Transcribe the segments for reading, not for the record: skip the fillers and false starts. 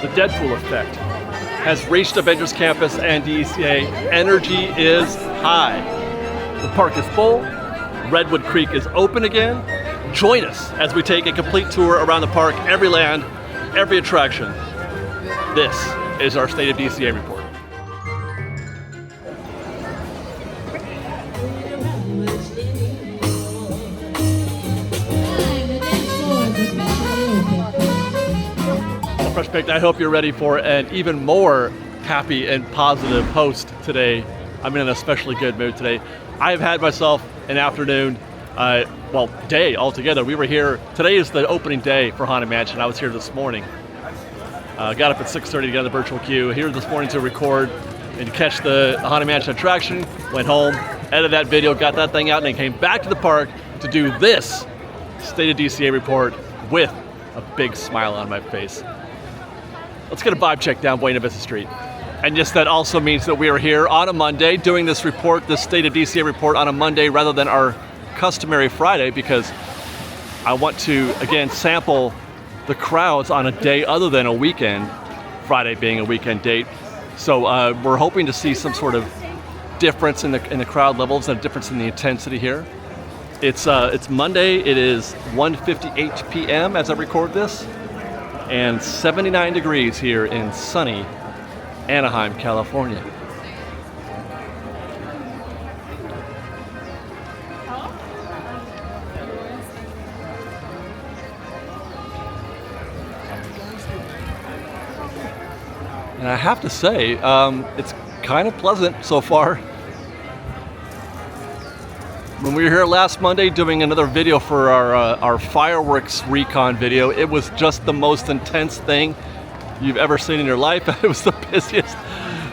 The Deadpool effect has reached Avengers Campus and DCA. Energy is high. The park is full. Redwood Creek is open again. Join us as we take a complete tour around the park, every land, every attraction. This is our State of DCA report. Fresh Baked, I hope you're ready for an even more happy and positive host today. I'm in an especially good mood today. I've had myself an afternoon, day altogether. We were here, today is the opening day for Haunted Mansion. I was here this morning. Got up at 6:30 to get on the virtual queue. Here this morning to record and catch the Haunted Mansion attraction. Went home, edited that video, got that thing out, and then came back to the park to do this State of DCA report with a big smile on my face. Let's get a vibe check down Buena Vista Street. And yes, that also means that we are here on a Monday doing this report, this State of DCA report on a Monday rather than our customary Friday, because I want to, again, sample the crowds on a day other than a weekend, Friday being a weekend date. So we're hoping to see some sort of difference in the crowd levels and a difference in the intensity here. It's Monday, it is 1:58 p.m. as I record this, and 79 degrees here in sunny Anaheim, California. And I have to say, it's kind of pleasant so far. When we were here last Monday doing another video for our fireworks recon video, it was just the most intense thing you've ever seen in your life. It was the busiest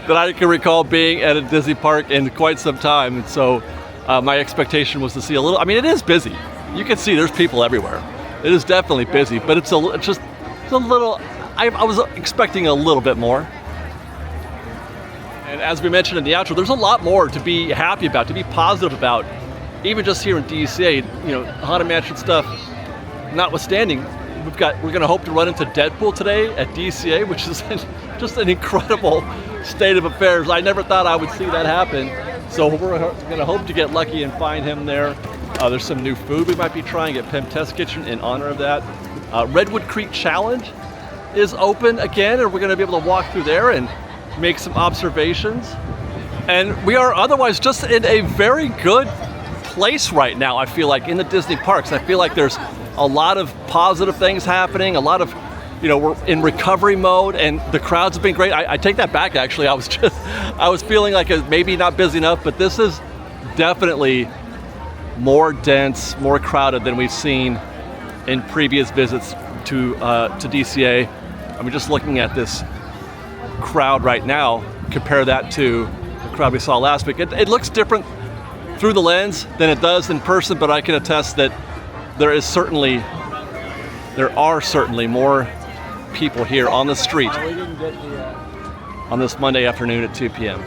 that I can recall being at a Disney park in quite some time. And so my expectation was to see a little, I mean, it is busy. You can see there's people everywhere. It is definitely busy, but it's a little, I was expecting a little bit more. And as we mentioned in the outro, there's a lot more to be happy about, to be positive about. Even just here in DCA, Haunted Mansion stuff notwithstanding, we're going to hope to run into Deadpool today at DCA, which is just an incredible state of affairs. I never thought I would see that happen. So we're going to hope to get lucky and find him there. There's some new food we might be trying at Pim Test Kitchen in honor of that. Redwood Creek Challenge is open again, and we're going to be able to walk through there and make some observations. And we are otherwise just in a very good place right now, I feel like, in the Disney parks. I feel like there's a lot of positive things happening, a lot of, we're in recovery mode, and the crowds have been great. I take that back, actually. I was feeling like maybe not busy enough, but this is definitely more dense, more crowded than we've seen in previous visits to DCA. I mean, just looking at this crowd right now, compare that to the crowd we saw last week. It looks different through the lens than it does in person, but I can attest that there are certainly more people here on the street on this Monday afternoon at 2 p.m.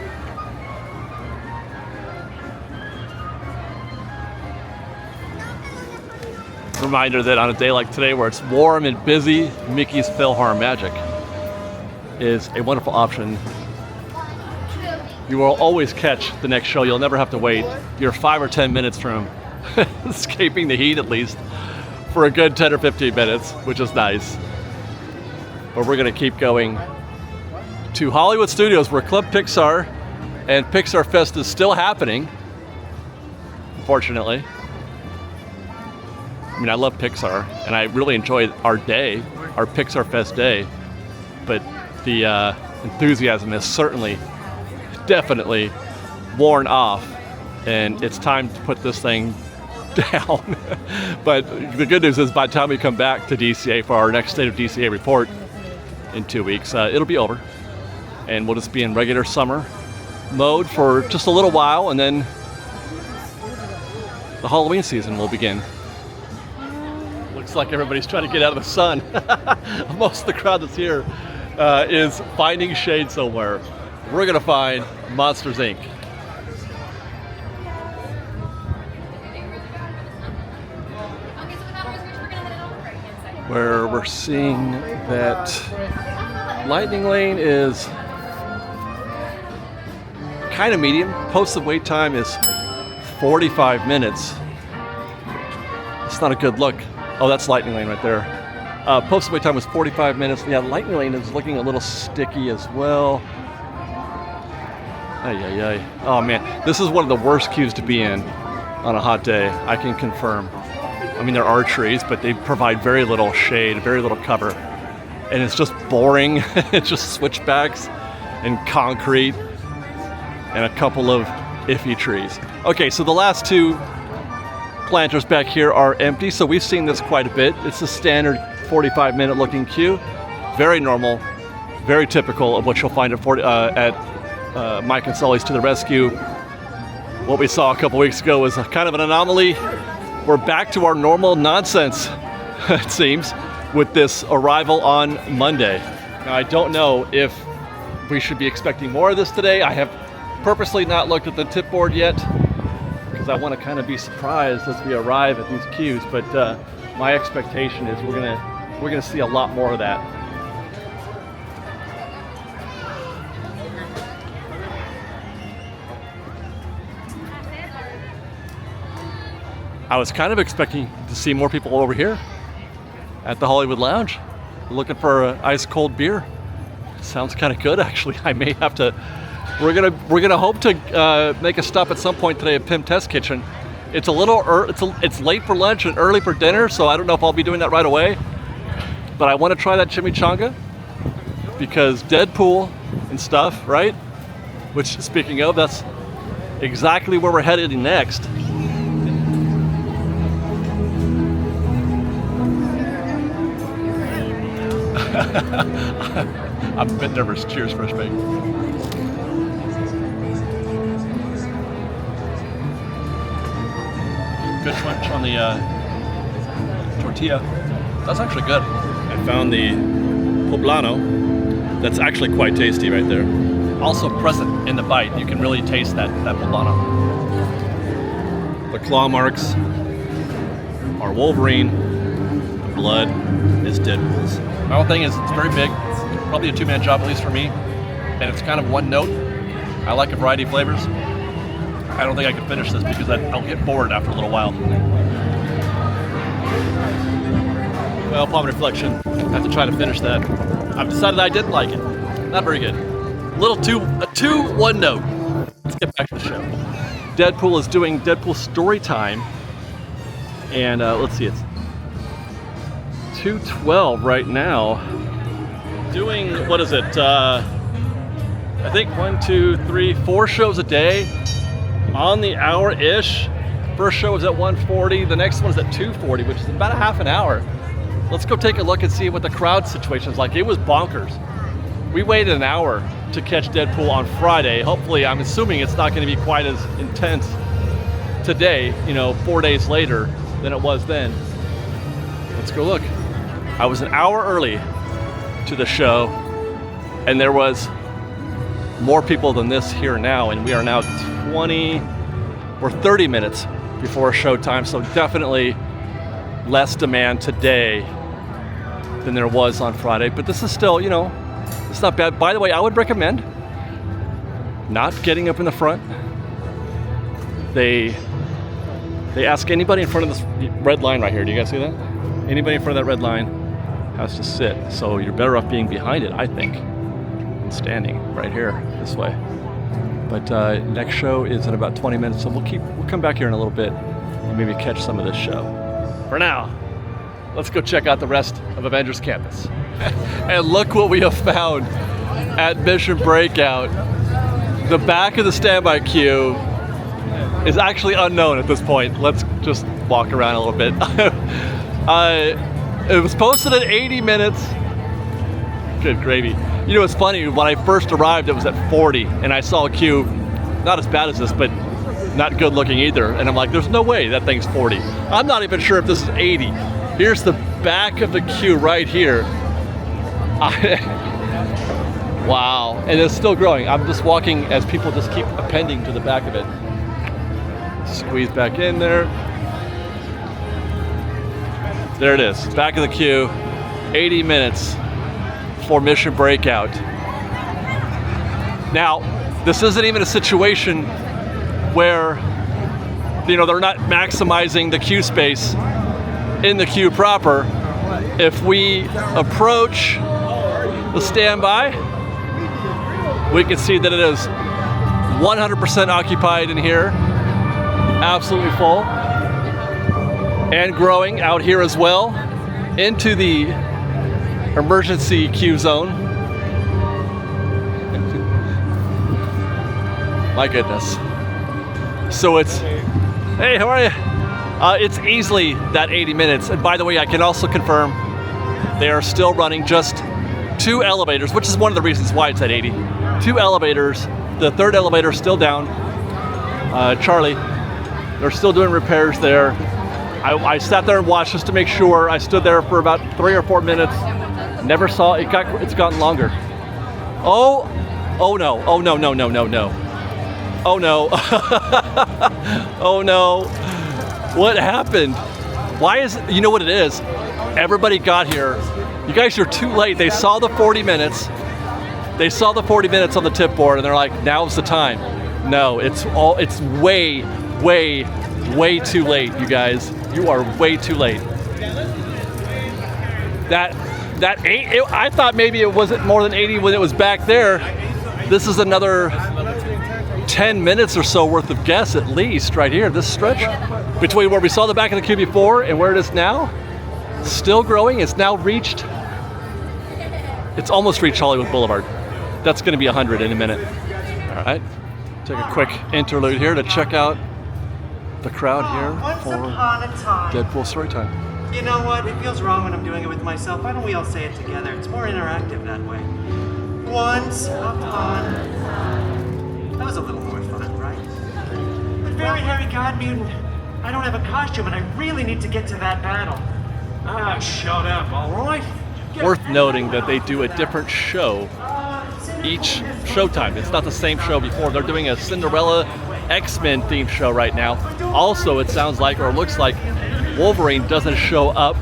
Reminder that on a day like today where it's warm and busy, Mickey's PhilharMagic is a wonderful option. You will always catch the next show. You'll never have to wait. You're 5 or 10 minutes from escaping the heat, at least, for a good 10 or 15 minutes, which is nice. But we're going to keep going to Hollywood Studios, where Club Pixar and Pixar Fest is still happening, fortunately. I mean, I love Pixar, and I really enjoyed our day, our Pixar Fest day. But the enthusiasm is definitely worn off, and it's time to put this thing down. But the good news is, by the time we come back to DCA for our next State of DCA report in 2 weeks, it'll be over, and we'll just be in regular summer mode for just a little while, and then the Halloween season will begin. Looks like everybody's trying to get out of the sun. Most of the crowd that's here is finding shade somewhere. We're gonna find Monsters, Inc. where we're seeing that Lightning Lane is kind of medium. Posted wait time is 45 minutes. It's not a good look. Oh, that's Lightning Lane right there. Posted wait time was 45 minutes. Yeah, Lightning Lane is looking a little sticky as well. Ay, ay, ay. Oh man, this is one of the worst queues to be in on a hot day, I can confirm. I mean, there are trees, but they provide very little shade, very little cover. And it's just boring. It's just switchbacks and concrete and a couple of iffy trees. Okay, so the last two planters back here are empty, so we've seen this quite a bit. It's a standard 45-minute looking queue. Very normal, very typical of what you'll find at Mike and Sully's To the Rescue. What we saw a couple weeks ago was a kind of an anomaly. We're back to our normal nonsense, it seems, with this arrival on Monday. Now, I don't know if we should be expecting more of this today. I have purposely not looked at the tip board yet because I want to kind of be surprised as we arrive at these queues, but my expectation is we're gonna see a lot more of that. I was kind of expecting to see more people over here at the Hollywood Lounge looking for an ice cold beer. Sounds kind of good, actually. I may have to. We're gonna hope to make a stop at some point today at Pim Test Kitchen. It's a little it's late for lunch and early for dinner, so I don't know if I'll be doing that right away. But I want to try that chimichanga because Deadpool and stuff, right? Which, speaking of, that's exactly where we're headed next. I'm a bit nervous. Cheers, Fresh Bake. Good crunch on the tortilla. That's actually good. I found the poblano. That's actually quite tasty right there. Also present in the bite. You can really taste that poblano. The claw marks are Wolverine. The blood is Deadpool's. My whole thing is it's very big. It's probably a two-man job, at least for me. And it's kind of one note. I like a variety of flavors. I don't think I can finish this because I'll get bored after a little while. Well, upon reflection, I have to try to finish that. I've decided I didn't like it. Not very good. A two, one note. Let's get back to the show. Deadpool is doing Deadpool story time. And let's see, it's 2:12 right now. Doing, what is it? I think 1, 2, 3, 4 shows a day on the hour-ish. First show was at 1:40. The next one is at 2:40, which is about a half an hour. Let's go take a look and see what the crowd situation is like. It was bonkers. We waited an hour to catch Deadpool on Friday. Hopefully, I'm assuming it's not going to be quite as intense today, 4 days later than it was then. Let's go look. I was an hour early to the show, and there was more people than this here now, and we are now 20 or 30 minutes before showtime, so definitely less demand today than there was on Friday, but this is still, it's not bad. By the way, I would recommend not getting up in the front. They ask anybody in front of this red line right here. Do you guys see that? Anybody in front of that red line has to sit, so you're better off being behind it, I think, and standing right here this way. But next show is in about 20 minutes, so we'll come back here in a little bit and maybe catch some of this show. For now, let's go check out the rest of Avengers Campus. And look what we have found at Mission Breakout. The back of the standby queue is actually unknown at this point. Let's just walk around a little bit. It was posted at 80 minutes. Good gravy. It's funny, when I first arrived, it was at 40, and I saw a queue, not as bad as this, but not good looking either. And I'm like, there's no way that thing's 40. I'm not even sure if this is 80. Here's the back of the queue right here. Wow, and it's still growing. I'm just walking as people just keep appending to the back of it. Squeeze back in there. There it is, back of the queue, 80 minutes for Mission Breakout. Now, this isn't even a situation where, you know, they're not maximizing the queue space in the queue proper. If we approach the standby, we can see that it is 100% occupied in here, absolutely full, and growing out here as well into the emergency queue zone. My goodness. So it's, hey, how are you? It's easily that 80 minutes. And by the way, I can also confirm they are still running just 2 elevators, which is one of the reasons why it's at 80. 2 elevators. The 3rd elevator is still down. Charlie, they're still doing repairs there. I sat there and watched just to make sure. I stood there for about 3 or 4 minutes. Never saw it. It's gotten longer. Oh no! Oh no! No! No! No! No! Oh no! Oh no! What happened? Why is it? You know what it is? Everybody got here. You guys are too late. They saw the 40 minutes. They saw the 40 minutes on the tip board, and they're like, "Now's the time." No, it's way too late, you guys. You are way too late. That I thought maybe it wasn't more than 80 when it was back there. This is another 10 minutes or so worth of guess at least right here, this stretch. Between where we saw the back of the queue before and where it is now, still growing. It's now reached, it's almost reached Hollywood Boulevard. That's gonna be 100 in a minute. All right, take a quick interlude here to check out the crowd here for Deadpool Storytime. You know what? It feels wrong when I'm doing it with myself. Why don't we all say it together? It's more interactive that way. Once upon... That was a little more fun, right? But very hairy god mutant, I don't have a costume and I really need to get to that battle. Ah, shut up, all right? Worth noting that they do a different show each showtime. It's not the same show before. They're doing a Cinderella X-Men themed show right now. Also, it sounds like, or looks like, Wolverine doesn't show up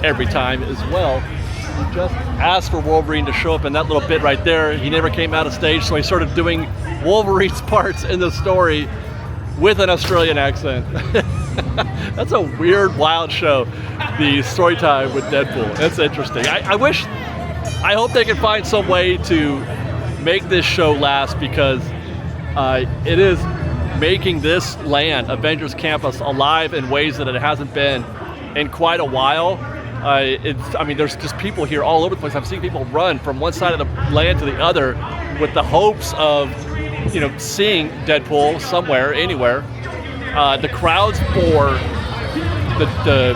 every time as well. He just asked for Wolverine to show up in that little bit right there. He never came out of stage, so he started doing Wolverine's parts in the story with an Australian accent. That's a weird, wild show, the story time with Deadpool. That's interesting. I hope they can find some way to make this show last, because it is making this land, Avengers Campus, alive in ways that it hasn't been in quite a while. I mean, there's just people here all over the place. I've seen people run from one side of the land to the other with the hopes of, you know, seeing Deadpool somewhere, anywhere. The crowds for the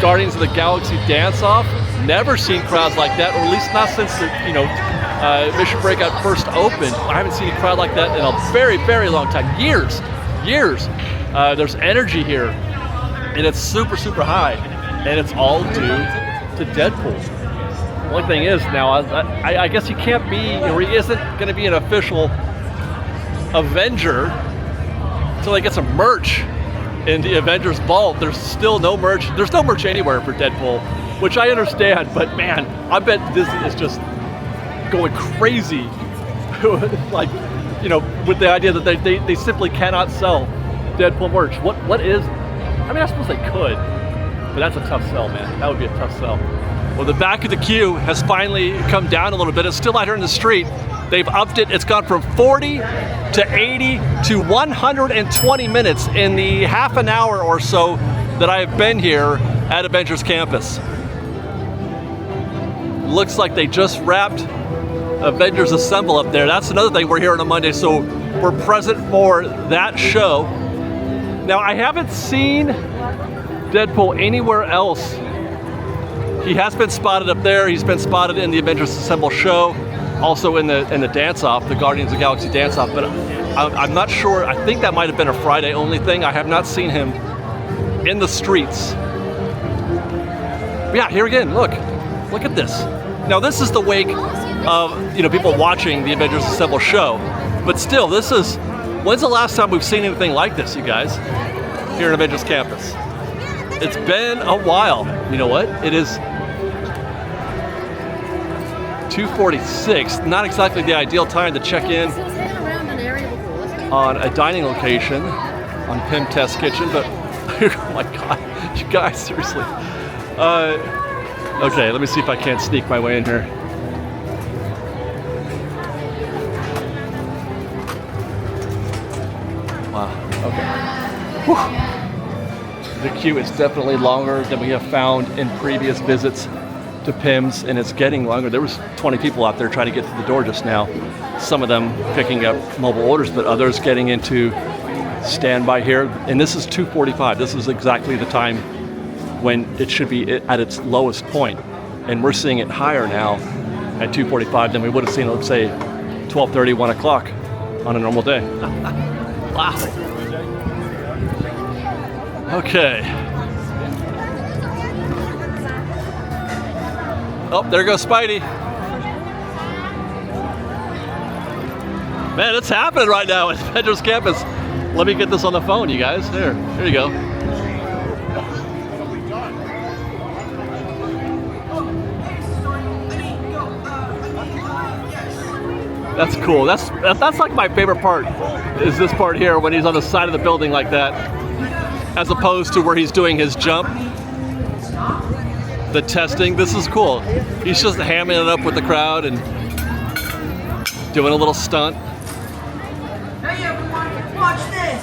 Guardians of the Galaxy dance-off, never seen crowds like that, or at least not since the, you know, Mission Breakout first opened. I haven't seen a crowd like that in a very, very long time. Years. There's energy here, and it's super, super high, and it's all due to Deadpool. The only thing is now, I guess he can't be, or he isn't going to be an official Avenger until they get some merch in the Avengers Vault. There's still no merch. There's no merch anywhere for Deadpool, which I understand, but man, I bet Disney is just going crazy, like, you know, with the idea that they simply cannot sell Deadpool merch. What is? I mean, I suppose they could, but that's a tough sell, man. That would be a tough sell. Well, the back of the queue has finally come down a little bit. It's still out here in the street. They've upped it. It's gone from 40 to 80 to 120 minutes in the half an hour or so that I have been here at Avengers Campus. Looks like they just wrapped Avengers Assemble up there. That's another thing, we're here on a Monday, so we're present for that show. Now, I haven't seen Deadpool anywhere else. He has been spotted up there. He's been spotted in the Avengers Assemble show, also in the dance-off, the Guardians of the Galaxy dance-off, but I'm not sure. I think that might have been a Friday only thing. I have not seen him in the streets. Yeah, here again, look at this. Now, this is the wake of, you know, people watching the Avengers Assemble show, but still, this is, when's the last time we've seen anything like this, you guys, here at Avengers Campus? It's been a while. You know what? It is 2:46. Not exactly the ideal time to check in on a dining location on Pim Test Kitchen, but oh my God, you guys, seriously. Okay, let me see if I can't sneak my way in here. Wow, okay. Whew. The queue is definitely longer than we have found in previous visits to Pim's, and it's getting longer. There was 20 people out there trying to get to the door just now. Some of them picking up mobile orders, but others getting into standby here. And this is 2:45. This is exactly the time when it should be at its lowest point. And we're seeing it higher now at 2:45 than we would have seen, let's say, 12:30, 1 o'clock on a normal day. Wow. Okay. Oh, there goes Spidey. Man, it's happening right now at Avengers Campus. Let me get this on the phone, you guys. Here you go. That's cool. That's like my favorite part, is this part here when he's on the side of the building like that, as opposed to where he's doing his jump. The testing, this is cool. He's just hamming it up with the crowd and doing a little stunt. Hey everyone, watch this!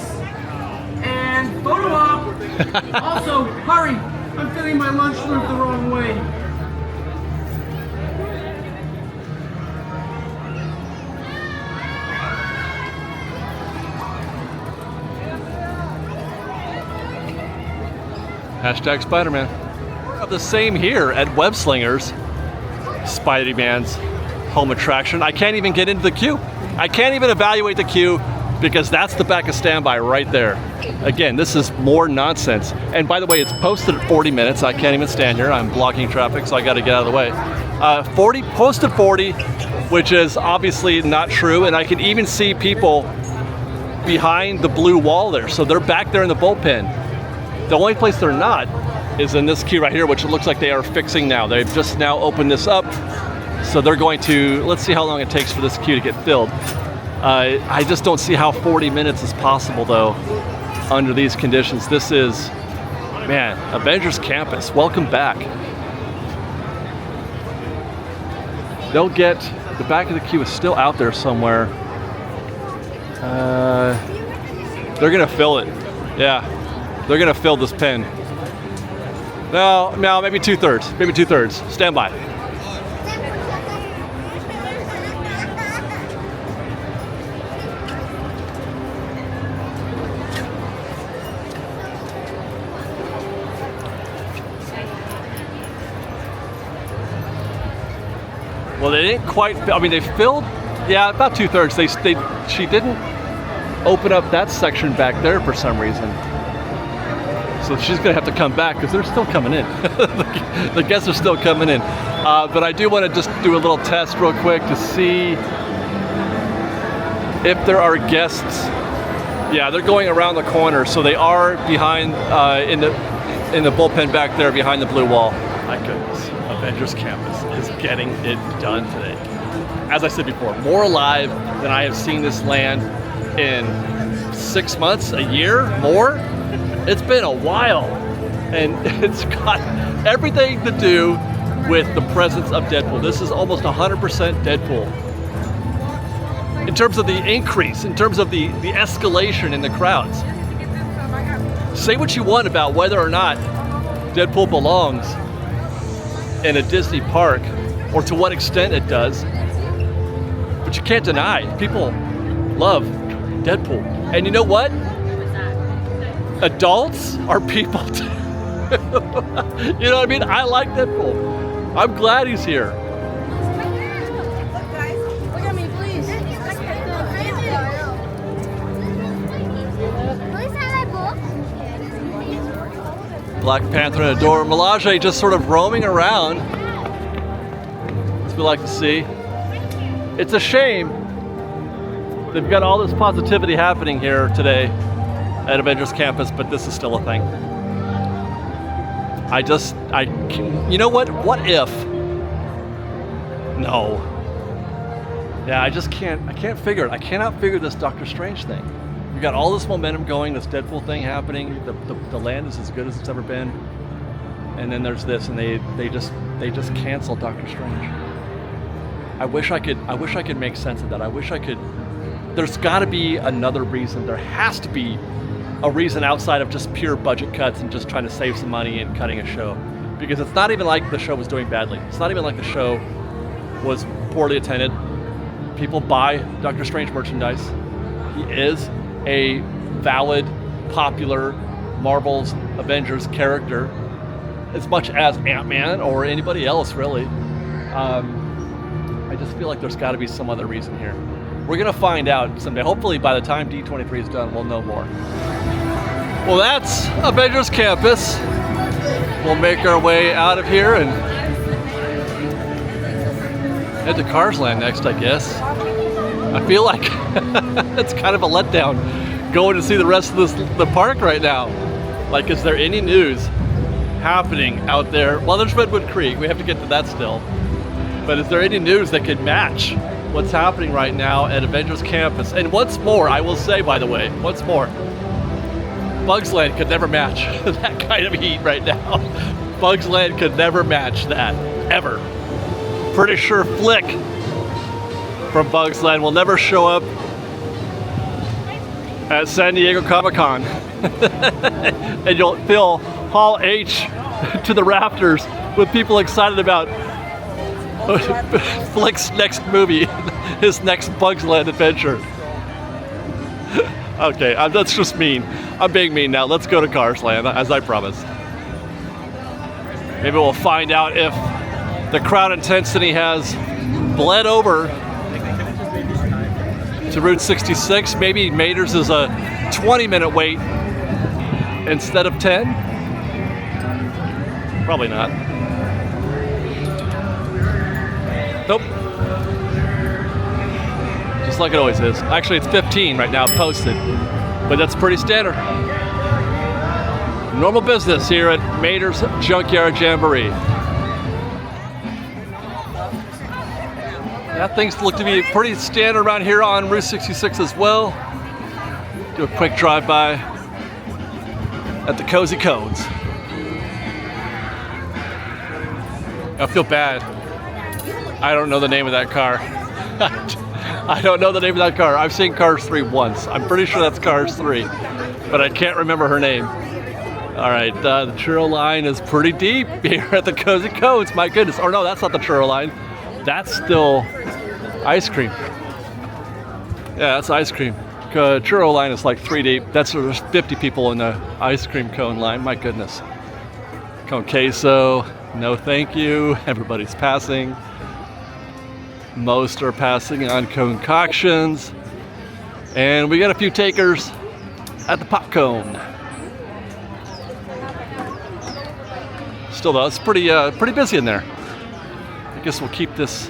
And photo op! Also, hurry! I'm fitting my lunch loop the wrong way. Hashtag Spider-Man. The same here at Web Slingers, Spidey-Man's home attraction. I can't even get into the queue. I can't even evaluate the queue because that's the back of standby right there. Again, this is more nonsense. And by the way, it's posted at 40 minutes. I can't even stand here. I'm blocking traffic, so I got to get out of the way. 40 posted 40, which is obviously not true. And I can even see people behind the blue wall there. So they're back there in the bullpen. The only place they're not is in this queue right here, which it looks like they are fixing now. They've just now opened this up. So they're going to, let's see how long it takes for this queue to get filled. I just don't see how 40 minutes is possible though, under these conditions. This is, man, Avengers Campus, welcome back. They'll get, the back of the queue is still out there somewhere. They're gonna fill it, yeah. They're gonna fill this pen. No, maybe 2/3, maybe 2/3. Stand by. Well, they didn't quite, I mean, they filled, yeah, about 2/3. She didn't open up that section back there for some reason. So she's gonna have to come back because they're still coming in. The guests are still coming in. But I do want to just do a little test real quick to see if there are guests. Yeah, they're going around the corner, so they are behind in the bullpen back there behind the blue wall. My goodness, Avengers Campus is getting it done today. As I said before, more alive than I have seen this land in 6 months, a year, more. It's been a while, and it's got everything to do with the presence of Deadpool. This is almost 100% Deadpool. In terms of the increase, in terms of the escalation in the crowds. Say what you want about whether or not Deadpool belongs in a Disney park, or to what extent it does, but you can't deny, people love Deadpool. And you know what? Adults are people too. You know what I mean? I like Deadpool. I'm glad he's here. Look guys, look at me please. Black Panther and Adore Milaje just sort of roaming around, as we like to see. It's a shame they've got all this positivity happening here today at Avengers Campus, but this is still a thing. you know what? What if? No. Yeah, I can't figure it. I cannot figure this Doctor Strange thing. We got all this momentum going, this Deadpool thing happening. The land is as good as it's ever been, and then there's this, and they just canceled Doctor Strange. I wish I could make sense of that. I wish I could. There's got to be another reason. There has to be a reason outside of just pure budget cuts and just trying to save some money and cutting a show, because it's not even like the show was doing badly. It's not even like the show was poorly attended. People buy Doctor Strange merchandise. He is a valid, popular Marvel's Avengers character, as much as Ant-Man or anybody else, really. I just feel like there's got to be some other reason here. We're going to find out someday. Hopefully by the time D23 is done, we'll know more. Well, that's Avengers Campus. We'll make our way out of here and head to Cars Land next, I guess. I feel like it's kind of a letdown going to see the rest of the park right now. Like, is there any news happening out there? Well, there's Redwood Creek. We have to get to that still. But is there any news that could match what's happening right now at Avengers Campus? And once more, I will say, by the way, once more, Bugs Land could never match that kind of heat right now. Bugs Land could never match that, ever. Pretty sure Flick from Bugs Land will never show up at San Diego Comic-Con. And you'll fill Hall H to the rafters with people excited about Flick's next movie, his next Bugs Land adventure. Okay, that's just mean. I'm being mean now. Let's go to Cars Land, as I promised. Maybe we'll find out if the crowd intensity has bled over to Route 66. Maybe Mater's is a 20-minute wait instead of 10. Probably not. Nope. Just like it always is. Actually, it's 15 right now posted, but that's pretty standard. Normal business here at Mater's Junkyard Jamboree. Yeah, things look to be pretty standard around here on Route 66 as well. Do a quick drive-by at the Cozy Cones. I feel bad. I don't know the name of that car. I don't know the name of that car. I've seen Cars 3 once. I'm pretty sure that's Cars 3, but I can't remember her name. All right, the churro line is pretty deep here at the Cozy Cones. My goodness. Or no, that's not the churro line. That's still ice cream. Yeah, that's ice cream. Churro line is like 3 deep. That's there's 50 people in the ice cream cone line. My goodness. Cone queso. No, thank you. Everybody's passing. Most are passing on concoctions. And we got a few takers at the pop cone. Still though, it's pretty busy in there. I guess we'll keep this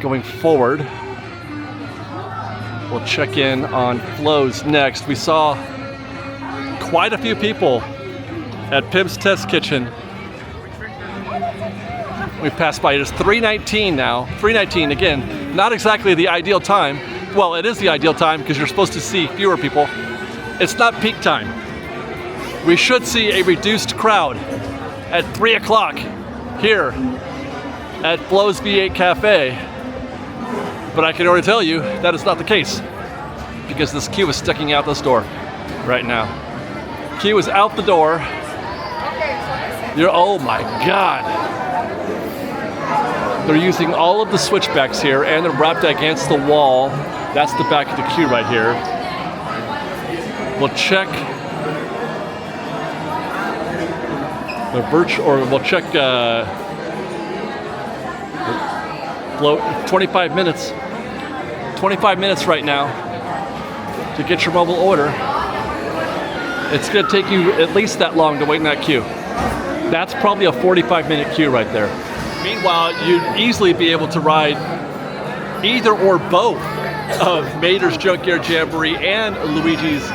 going forward. We'll check in on flows next. We saw quite a few people at Pimp's Test Kitchen. We passed by. It's 3:19 now. 3:19 again. Not exactly the ideal time. Well, it is the ideal time because you're supposed to see fewer people. It's not peak time. We should see a reduced crowd at 3 o'clock here at Flo's V8 Cafe. But I can already tell you that is not the case because this queue is sticking out this door right now. Queue is out the door. Oh my God. They're using all of the switchbacks here and they're wrapped against the wall. That's the back of the queue right here. We'll check we'll check float 25 minutes. 25 minutes right now to get your mobile order. It's gonna take you at least that long to wait in that queue. That's probably a 45-minute queue right there. Meanwhile, you'd easily be able to ride either or both of Mater's Junkyard Jamboree and Luigi's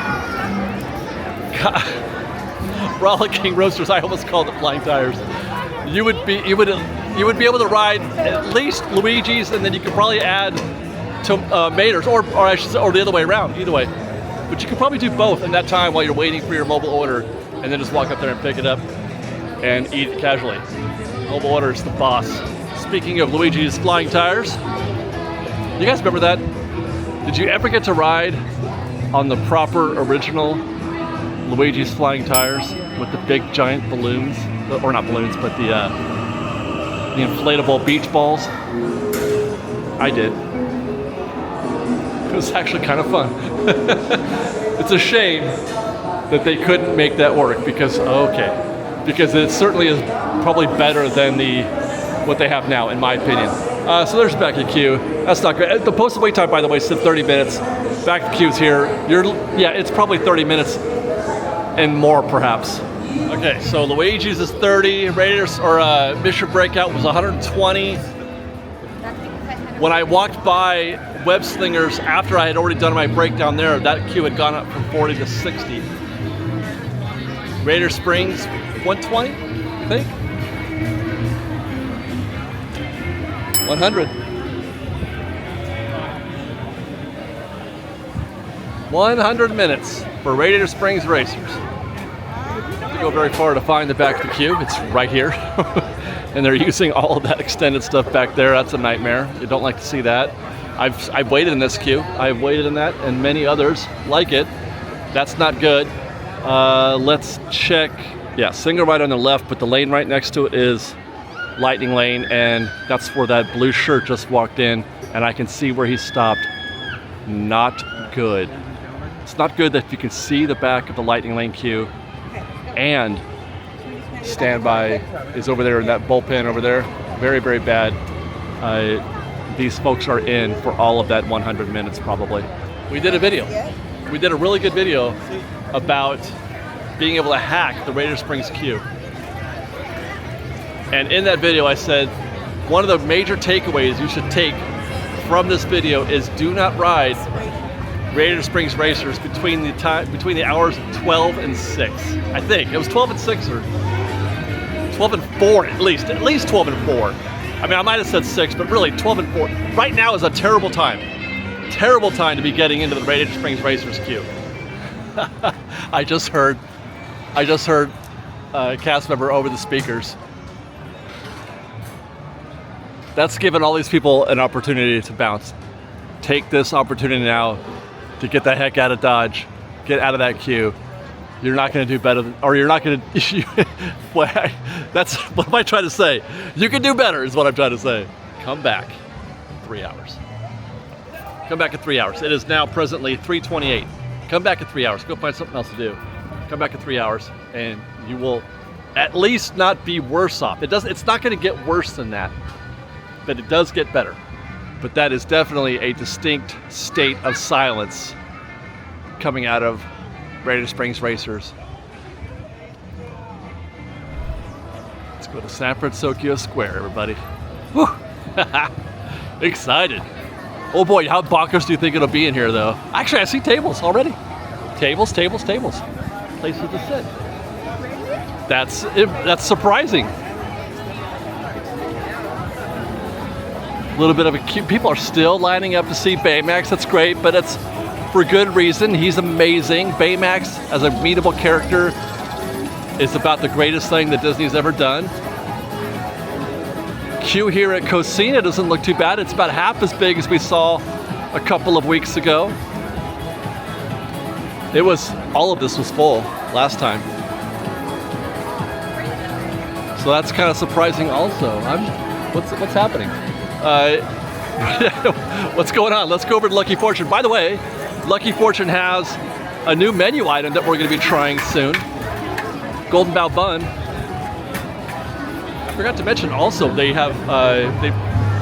frolicking roasters. I almost called it flying tires. You would be able to ride at least Luigi's, and then you could probably add to Mater's, or I should say, or the other way around. Either way, but you could probably do both in that time while you're waiting for your mobile order, and then just walk up there and pick it up and eat it casually. Mobile order is the boss. Speaking of Luigi's flying tires, you guys remember that? Did you ever get to ride on the proper original Luigi's flying tires with the big giant balloons, or not balloons, but the inflatable beach balls? I did. It was actually kind of fun. It's a shame that they couldn't make that work because it certainly is probably better than what they have now, in my opinion. So there's back in queue. That's not great. The posted wait time, by the way, said 30 minutes. Back to queue's here. It's probably 30 minutes and more, perhaps. Okay, so Luigi's is 30. Raiders or Mission Breakout was 120. When I walked by Web Slingers after I had already done my breakdown there, that queue had gone up from 40 to 60. Raider Springs, 120, I think. 100. 100 minutes for Radiator Springs Racers. Don't go very far to find the back of the queue. It's right here. And they're using all of that extended stuff back there. That's a nightmare. You don't like to see that. I've waited in this queue. I've waited in that and many others like it. That's not good. Let's check. Yeah, single right on the left, but the lane right next to it is Lightning Lane, and that's where that blue shirt just walked in, and I can see where he stopped. Not good. It's not good that you can see the back of the Lightning Lane queue, and standby is over there in that bullpen over there. Very, very bad. These folks are in for all of that 100 minutes probably. We did a video. We did a really good video about being able to hack the Raider Springs queue. And in that video I said, one of the major takeaways you should take from this video is do not ride Raider Springs Racers between the hours of 12 and 6. I think it was 12 and 6 or 12 and 4 at least 12 and 4. I mean, I might have said 6, but really 12 and 4. Right now is a terrible time to be getting into the Raider Springs Racers queue. I just heard a cast member over the speakers. That's given all these people an opportunity to bounce. Take this opportunity now to get the heck out of Dodge, get out of that queue. You're not going to do better, or you're not going to. That's what am I trying to say? You can do better, is what I'm trying to say. Come back in 3 hours. Come back in 3 hours. It is now presently 3:28. Come back in 3 hours. Go find something else to do. Come back in 3 hours, and you will at least not be worse off. It's not going to get worse than that, but it does get better. But that is definitely a distinct state of silence coming out of Raider Springs Racers. Let's go to San Francisco Square, everybody. Woo! Excited. Oh boy, how bonkers do you think it'll be in here, though? Actually, I see tables already. Tables. Places to sit. That's surprising. A little bit of a cute. People are still lining up to see Baymax. That's great, but it's for good reason. He's amazing. Baymax as a meetable character is about the greatest thing that Disney's ever done. Queue here at Cocina doesn't look too bad. It's about half as big as we saw a couple of weeks ago. All of this was full last time. So that's kind of surprising also. What's happening? What's going on? Let's go over to Lucky Fortune. By the way, Lucky Fortune has a new menu item that we're going to be trying soon. Golden Bao Bun. I forgot to mention also they have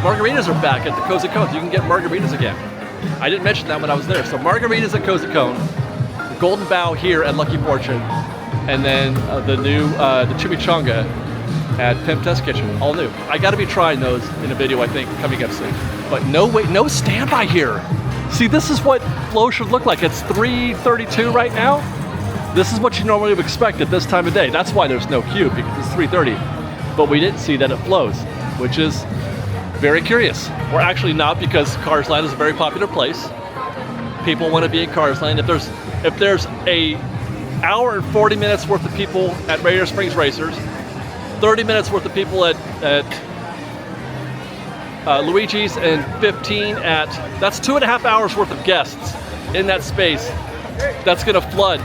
margaritas are back at the Cozy Cone. You can get margaritas again. I didn't mention that when I was there. So margaritas at Cozy Cone, Golden Bao here at Lucky Fortune, and then the chimichanga at Pimp Test Kitchen, all new. I got to be trying those in a video, I think, coming up soon. But no standby here. See, this is what flow should look like. It's 3:32 right now. This is what you normally would expect at this time of day. That's why there's no queue, because it's 3:30. But we didn't see that it flows, which is very curious. Or actually not, because Cars Land is a very popular place. People want to be in Cars Land. If there's a hour and 40 minutes worth of people at Radiator Springs Racers, 30 minutes worth of people at Luigi's, and 15 at, that's 2.5 hours worth of guests in that space. That's gonna flood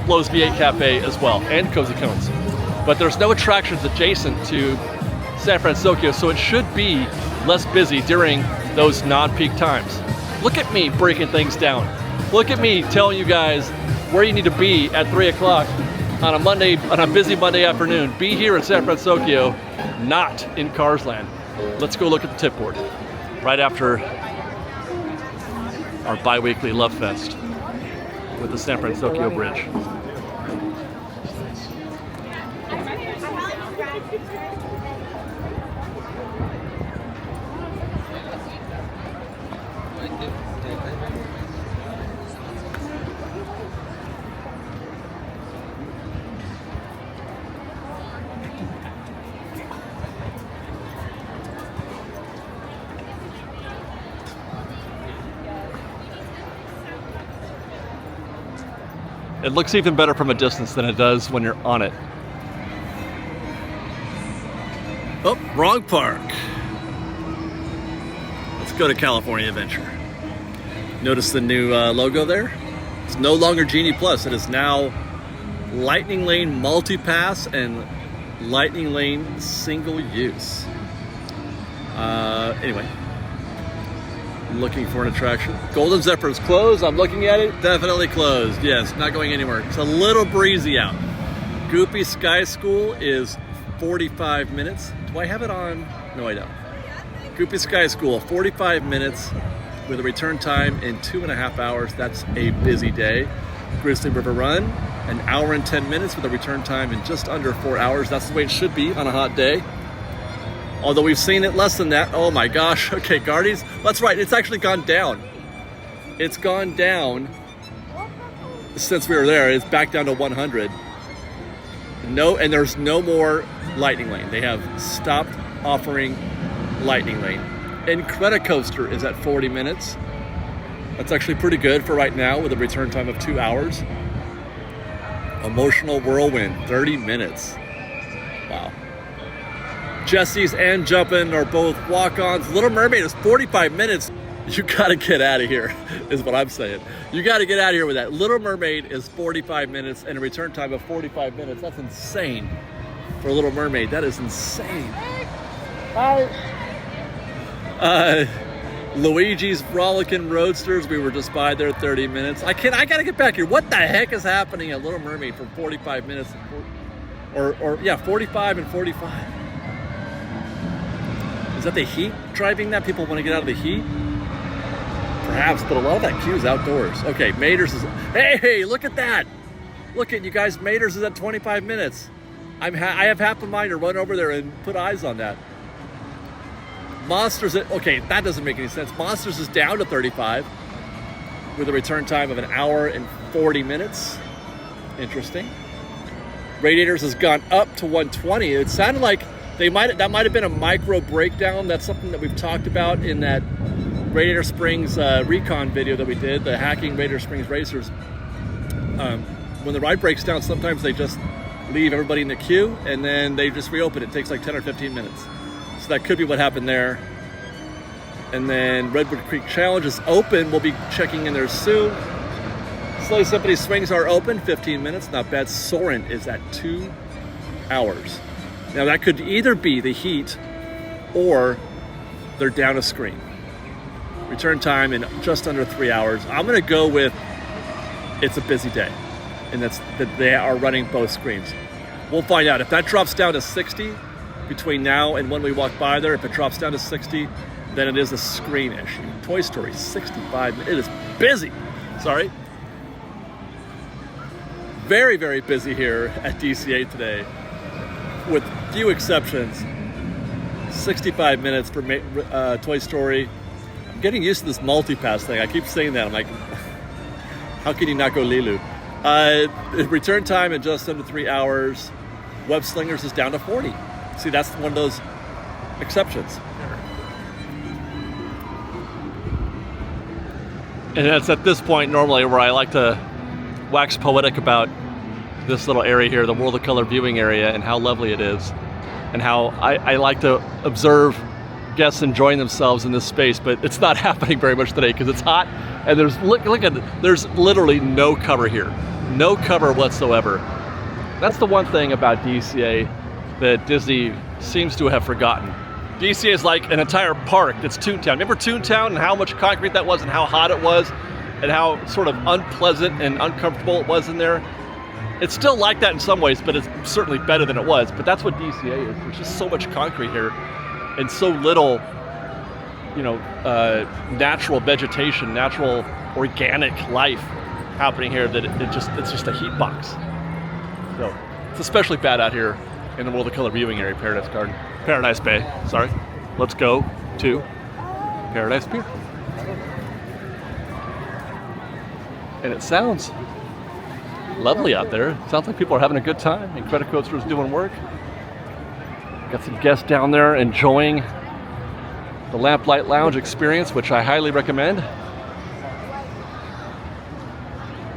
Lowe's V8 Cafe as well, and Cozy Cones. But there's no attractions adjacent to San Francisco, so it should be less busy during those non-peak times. Look at me breaking things down. Look at me telling you guys where you need to be at 3 o'clock on a busy Monday afternoon. Be here in San Francisco, not in Cars Land. Let's go look at the tip board right after our bi-weekly Love Fest with the San Francisco Bridge. It looks even better from a distance than it does when you're on it. Oh, wrong park. Let's go to California Adventure. Notice the new logo there? It's no longer Genie Plus. It is now Lightning Lane Multi-Pass and Lightning Lane Single Use. Anyway. Looking for an attraction. Golden Zephyr is closed. I'm looking at it. Definitely closed. Yes, not going anywhere. It's a little breezy out. Goopy Sky School is 45 minutes. Do I have it on? No, I don't. Goopy Sky School, 45 minutes with a return time in 2.5 hours. That's a busy day. Grizzly River Run, an hour and 10 minutes with a return time in just under 4 hours. That's the way it should be on a hot day. Although we've seen it less than that. Oh my gosh. Okay, Guardies. That's right. It's actually gone down. It's gone down since we were there. It's back down to 100. No, and there's no more Lightning Lane. They have stopped offering Lightning Lane. Incredicoaster is at 40 minutes. That's actually pretty good for right now with a return time of 2 hours. Emotional Whirlwind, 30 minutes. Wow. Jesse's and Jumpin' are both walk-ons. Little Mermaid is 45 minutes. You gotta get out of here, is what I'm saying. You gotta get out of here with that. Little Mermaid is 45 minutes and a return time of 45 minutes. That's insane for Little Mermaid. That is insane. Hi. Luigi's Rollickin' Roadsters, we were just by there 30 minutes. I gotta get back here. What the heck is happening at Little Mermaid for 45 minutes? Yeah, 45 and 45. Is that the heat driving that? People want to get out of the heat? Perhaps, but a lot of that queue is outdoors. Okay, Mater's is, hey, look at that. Look at you guys, Mater's is at 25 minutes. I have half a mind to run over there and put eyes on that. Monsters, okay, that doesn't make any sense. Monsters is down to 35 with a return time of an hour and 40 minutes. Interesting. Radiators has gone up to 120. It sounded like that might have been a micro breakdown. That's something that we've talked about in that Radiator Springs recon video that we did, the hacking Radiator Springs Racers. When the ride breaks down, sometimes they just leave everybody in the queue and then they just reopen it. It takes like 10 or 15 minutes. So that could be what happened there. And then Redwood Creek Challenge is open. We'll be checking in there soon. Sleigh Symphony Swings are open, 15 minutes, not bad. Soarin' is at 2 hours. Now that could either be the heat or they're down a screen. Return time in just under 3 hours. I'm gonna go with it's a busy day and that they are running both screens. We'll find out. If that drops down to 60 between now and when we walk by there, if it drops down to 60, then it is a screen issue. Toy Story, 65, it is busy. Sorry. Very, very busy here at DCA today. With few exceptions, 65 minutes for Toy Story. I'm getting used to this multi-pass thing. I keep saying that. I'm like, how can you not go Lilu? Return time in just under 3 hours. Web Slingers is down to 40. See, that's one of those exceptions. And it's at this point normally where I like to wax poetic about this little area here, the World of Color viewing area, and how lovely it is, and how I like to observe guests enjoying themselves in this space, but it's not happening very much today because it's hot, and there's there's literally no cover here, no cover whatsoever. That's the one thing about DCA that Disney seems to have forgotten. DCA is like an entire park that's Toontown. Remember Toontown and how much concrete that was and how hot it was and how sort of unpleasant and uncomfortable it was in there? It's still like that in some ways, but it's certainly better than it was. But that's what DCA is. There's just so much concrete here and so little, natural vegetation, natural organic life happening here that it's just a heat box. So it's especially bad out here in the World of Color viewing area, Paradise Bay. Sorry. Let's go to Paradise Pier. And it sounds lovely out there. It sounds like people are having a good time. Incredicoaster is doing work. Got some guests down there enjoying the Lamplight Lounge experience, which I highly recommend.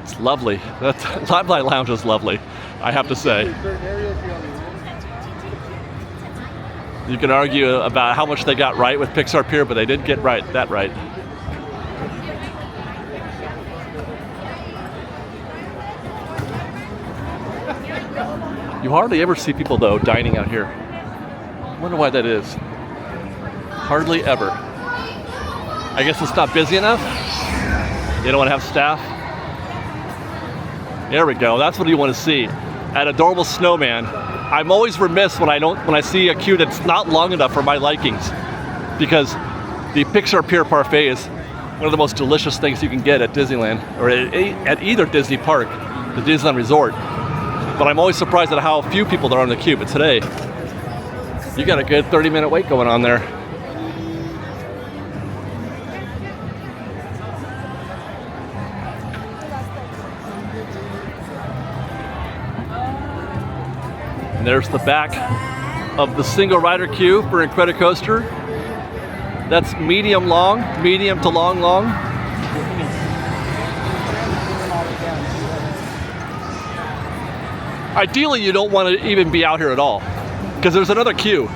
It's lovely. That Lamplight Lounge is lovely, I have to say. You can argue about how much they got right with Pixar Pier, but they did get that right. You hardly ever see people, though, dining out here. I wonder why that is. Hardly ever. I guess it's not busy enough? You don't want to have staff? There we go. That's what you want to see. At Adorable Snowman, I'm always remiss when I see a queue that's not long enough for my likings, because the Pixar Pier Parfait is one of the most delicious things you can get at Disneyland, or at either Disney park, the Disneyland Resort. But I'm always surprised at how few people there are in the queue. But today, you got a good 30-minute wait going on there. And there's the back of the single rider queue for Incredicoaster. That's medium to long. Ideally, you don't want to even be out here at all, because there's another queue.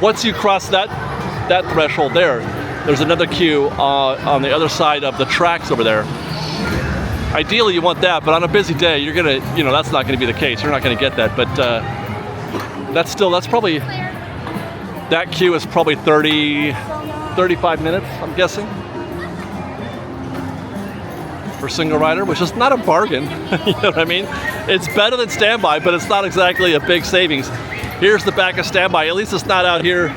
Once you cross that threshold there's another queue on the other side of the tracks over there. Ideally, you want that, but on a busy day, you're gonna, that's not gonna be the case. You're not gonna get that, but that queue is probably 35 minutes, I'm guessing, for single rider, which is not a bargain. You know what I mean? It's better than standby, but it's not exactly a big savings. Here's the back of standby. At least it's not out here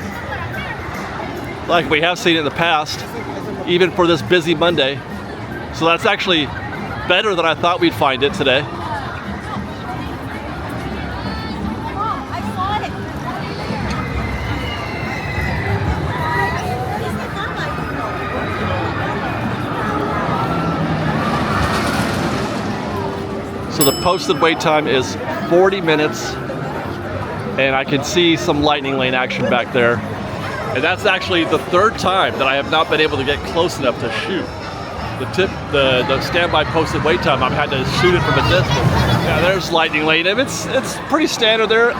like we have seen in the past, even for this busy Monday. So that's actually better than I thought we'd find it today. So the posted wait time is 40 minutes, and I can see some lightning lane action back there. And that's actually the third time that I have not been able to get close enough to shoot. The standby posted wait time, I've had to shoot it from a distance. Yeah, there's lightning lane, and it's pretty standard there.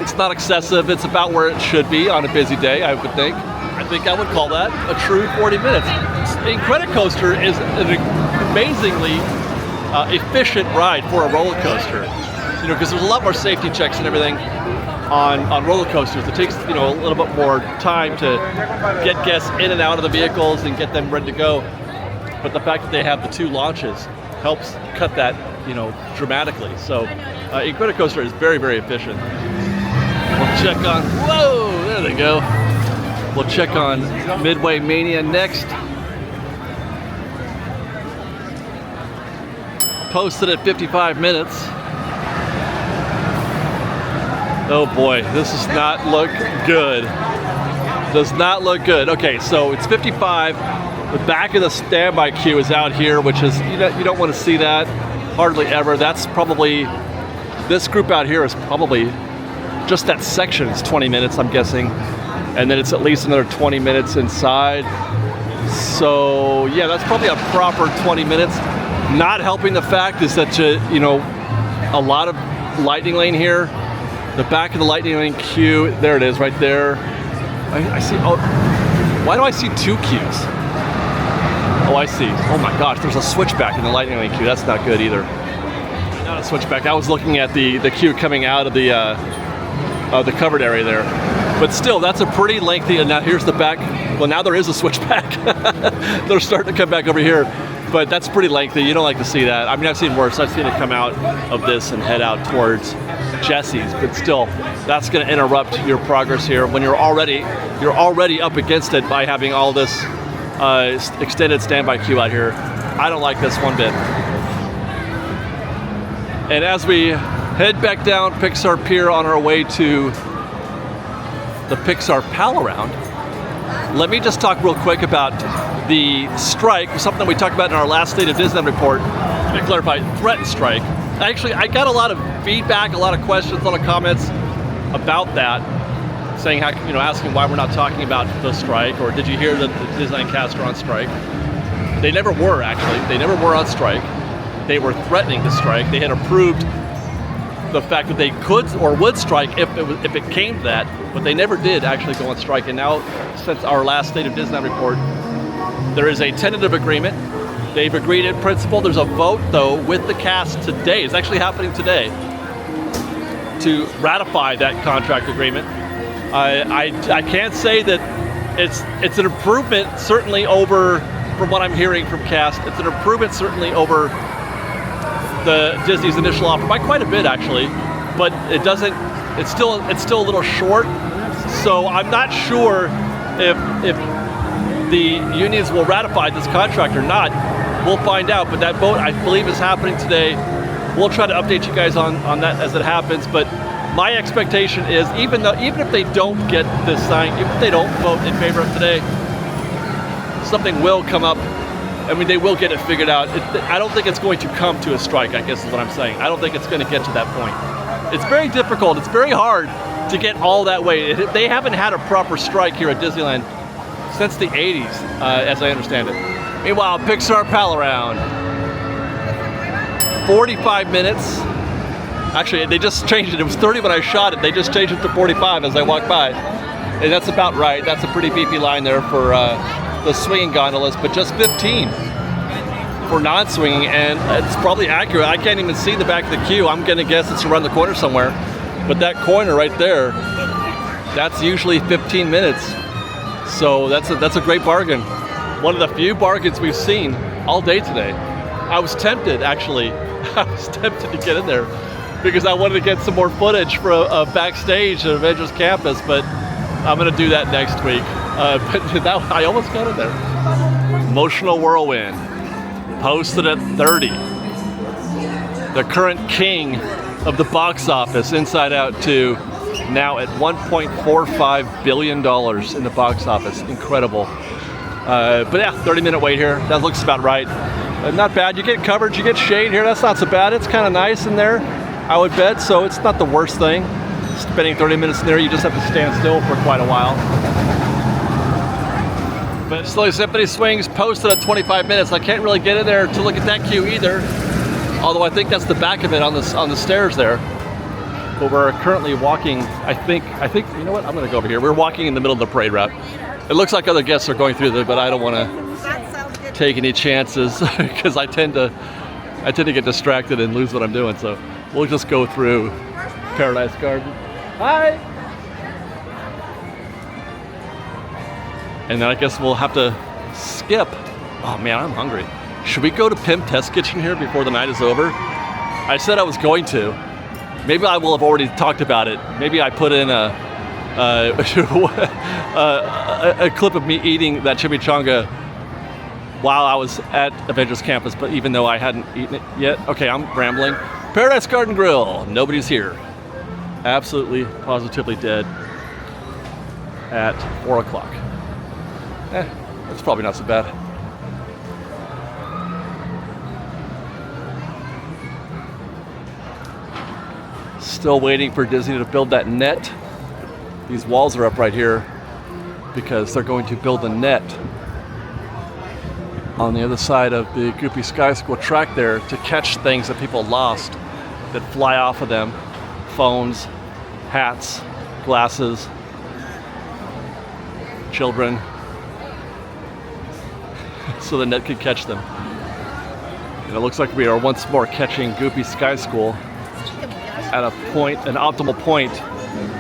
It's not excessive. It's about where it should be on a busy day, I would think. I think I would call that a true 40 minutes. Incredicoaster is an amazingly efficient ride for a roller coaster, because there's a lot more safety checks and everything on roller coasters. It takes a little bit more time to get guests in and out of the vehicles and get them ready to go. But the fact that they have the two launches helps cut that dramatically. So Incredicoaster is very, very efficient. We'll check on there they go. We'll check on Midway Mania next. Posted at 55 minutes. Oh boy, this does not look good. Does not look good. Okay, so it's 55. The back of the standby queue is out here, which is, you don't want to see that. hardly ever. That's probably, this group out here is probably, just that section is 20 minutes, I'm guessing. And then it's at least another 20 minutes inside. So yeah, that's probably a proper 20 minutes. Not helping the fact is that, you know, a lot of lightning lane here. The back of the lightning lane queue, there it is right there. I see, oh, why do I see 2 queues? Oh, I see. Oh my gosh, there's a switchback in the lightning lane queue. That's not good either. Not a switchback. I was looking at the queue coming out of the covered area there. But still, that's a pretty lengthy, and now here's the back. Well, now there is a switchback. They're starting to come back over here. But that's pretty lengthy. You don't like to see that. I mean, I've seen worse. I've seen it come out of this and head out towards Jesse's. But still, that's going to interrupt your progress here when you're already up against it by having all this extended standby queue out here. I don't like this one bit. And as we head back down Pixar Pier on our way to the Pixar Pal Around, let me just talk real quick about the strike, something we talked about in our last State of Disneyland report. Let me clarify, threatened strike. Actually, I got a lot of feedback, a lot of questions, a lot of comments about that, saying how, you know, asking why we're not talking about the strike, or did you hear that the Disneyland cast are on strike? They never were, actually. They never were on strike. They were threatening to strike. They had approved the fact that they could or would strike if it came to that, but they never did actually go on strike. And now, since our last State of Disneyland report, there is a tentative agreement. They've agreed in principle. There's a vote, though, with the cast today. It's actually happening today to ratify that contract agreement. I can't say that it's an improvement, certainly over, from what I'm hearing from cast, it's an improvement certainly over the Disney's initial offer by quite a bit, actually, but it doesn't. It's still a little short. So I'm not sure if the unions will ratify this contract or not. We'll find out. But that vote, I believe, is happening today. We'll try to update you guys on that as it happens. But my expectation is, even if they don't get this signed, even if they don't vote in favor of today, something will come up. I mean, they will get it figured out. I don't think it's going to come to a strike, I guess is what I'm saying. I don't think it's going to get to that point. It's very difficult. It's very hard to get all that way. They haven't had a proper strike here at Disneyland since the 80s, as I understand it. Meanwhile, Pixar Pal Around. 45 minutes. Actually, they just changed it. It was 30 when I shot it. They just changed it to 45 as I walked by. And that's about right. That's a pretty beefy line there for the swinging gondolas, but just 15 for non-swinging, and it's probably accurate. I can't even see the back of the queue. I'm gonna guess it's around the corner somewhere, but that corner right there, that's usually 15 minutes. So that's a great bargain. One of the few bargains we've seen all day today. I was tempted, actually. I was tempted to get in there because I wanted to get some more footage for a backstage at Avengers Campus, but I'm gonna do that next week. But I almost got in there. Emotional Whirlwind, posted at 30. The current king of the box office, Inside Out 2, now at $1.45 billion in the box office. Incredible. But yeah, 30-minute wait here. That looks about right. Not bad. You get coverage, you get shade here. That's not so bad. It's kind of nice in there, I would bet. So it's not the worst thing. Spending 30 minutes in there, you just have to stand still for quite a while. But Slowly Symphony Swings posted at 25 minutes. I can't really get in there to look at that queue either. Although I think that's the back of it on the stairs there. But we're currently walking, I think, you know what? I'm gonna go over here. We're walking in the middle of the parade route. It looks like other guests are going through there, but I don't wanna take any chances because I tend to get distracted and lose what I'm doing. So we'll just go through Paradise Garden. Hi! And then I guess we'll have to skip. Oh man, I'm hungry. Should we go to Pim Test Kitchen here before the night is over? I said I was going to. Maybe I will have already talked about it. Maybe I put in a clip of me eating that chimichanga while I was at Avengers Campus, but even though I hadn't eaten it yet. Okay, I'm rambling. Paradise Garden Grill, nobody's here. Absolutely, positively dead at 4 o'clock. That's probably not so bad. Still waiting for Disney to build that net. These walls are up right here because they're going to build a net on the other side of the Goofy Sky School track there to catch things that people lost that fly off of them. Phones, hats, glasses, children. So the net could catch them. And it looks like we are once more catching Goofy Sky School at a point, an optimal point,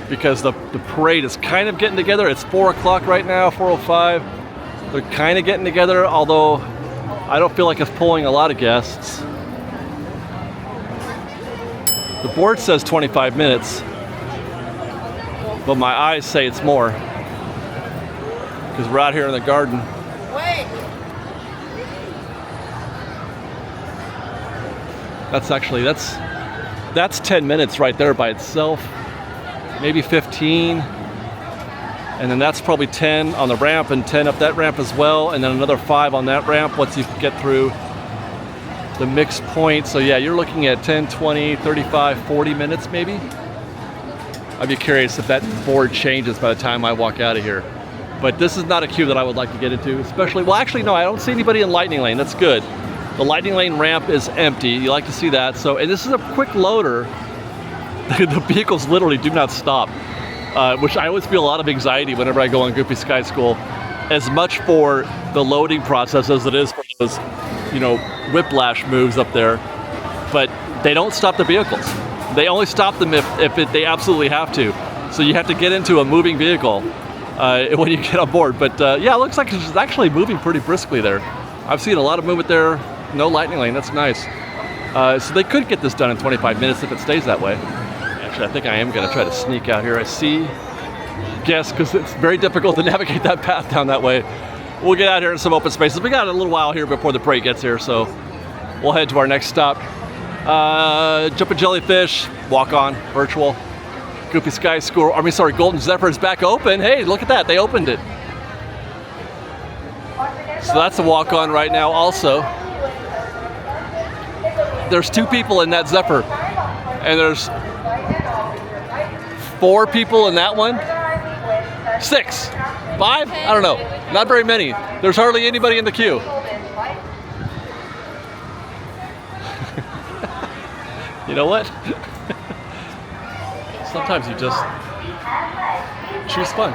because the parade is kind of getting together. It's 4 o'clock right now, 4:05. They're kind of getting together, although I don't feel like it's pulling a lot of guests. The board says 25 minutes, but my eyes say it's more, because we're out here in the garden. Wait. That's 10 minutes right there by itself, maybe 15, and then that's probably 10 on the ramp and 10 up that ramp as well, and then another 5 on that ramp once you get through the mixed point. So yeah, you're looking at 10, 20, 35, 40 minutes maybe. I'd be curious if that board changes by the time I walk out of here. But this is not a queue that I would like to get into, especially, well actually no, I don't see anybody in Lightning Lane, that's good. The Lightning Lane ramp is empty. You like to see that. So, and this is a quick loader. The vehicles literally do not stop, which I always feel a lot of anxiety whenever I go on Goofy Sky School, as much for the loading process as it is for those, you know, whiplash moves up there. But they don't stop the vehicles. They only stop them if they absolutely have to. So you have to get into a moving vehicle when you get on board. But yeah, it looks like it's actually moving pretty briskly there. I've seen a lot of movement there. No Lightning Lane, that's nice. So they could get this done in 25 minutes if it stays that way. Actually, I think I am gonna try to sneak out here. I see guests, because it's very difficult to navigate that path down that way. We'll get out here in some open spaces. We got a little while here before the parade gets here, so we'll head to our next stop. Jumpin' Jellyfish, walk on, virtual. Goofy Sky School, Golden Zephyr is back open. Hey, look at that, they opened it. So that's a walk on right now also. There's 2 people in that Zephyr, and there's 4 people in that one. 6, 5, I don't know, not very many. There's hardly anybody in the queue. You know what? Sometimes you just choose fun.